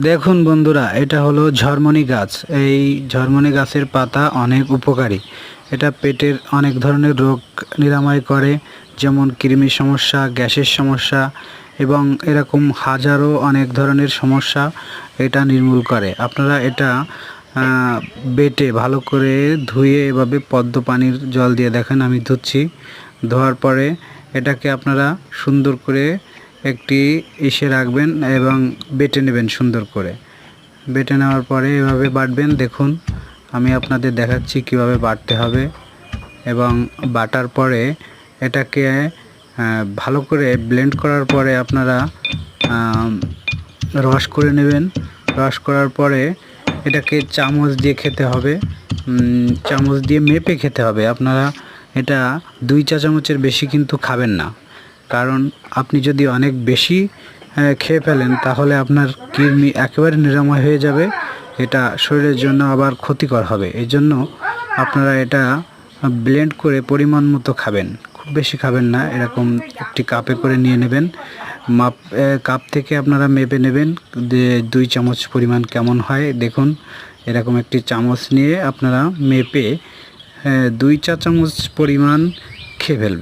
দেখুন বন্ধুরা, এটা হলো ঝরমনি গাছ। এই ঝরমনি গাছের পাতা অনেক উপকারী। এটা পেটের অনেক ধরনের রোগ নিরাময় করে, যেমন কৃমির সমস্যা, গ্যাসের সমস্যা এবং এরকম হাজারো অনেক ধরনের সমস্যা এটা নির্মূল করে। আপনারা এটা বেটে ভালো করে ধুয়ে এভাবে পদ্ম পানির জল দিয়ে দেখেন, আমি ধুচ্ছি। ধোয়ার পরে এটাকে আপনারা সুন্দর করে একটি ইসে রাখবেন এবং বেটে নেবেন সুন্দর করে। বেটে নেওয়ার পরে এভাবে বাটবেন। দেখুন, আমি আপনাদের দেখাচ্ছি কিভাবে বাটতে হবে। এবং বাটার পরে এটাকে ভালো করে ব্লেন্ড করার পরে আপনারা রস করে নেবেন। রস করার পরে এটাকে চামচ দিয়ে খেতে হবে, চামচ দিয়ে মেপে খেতে হবে। আপনারা এটা 2 চা চামচের বেশি কিন্তু খাবেন না, কারণ আপনি যদি অনেক বেশি খেয়ে ফেলেন তাহলে আপনার কৃমি একেবারে নিরাময় হয়ে যাবে। এটা শরীরের জন্য আবার ক্ষতিকর হবে। এই জন্য আপনারা এটা ব্লেন্ড করে পরিমাণ মতো খাবেন, খুব বেশি খাবেন না। এরকম একটি কাপে করে নিয়ে নেবেন। কাপ থেকে আপনারা মেপে নেবেন যে 2 চামচ পরিমাণ কেমন হয়। দেখুন, এরকম একটি চামচ নিয়ে আপনারা মেপে 2 চা চামচ পরিমাণ খেয়ে ফেলবেন।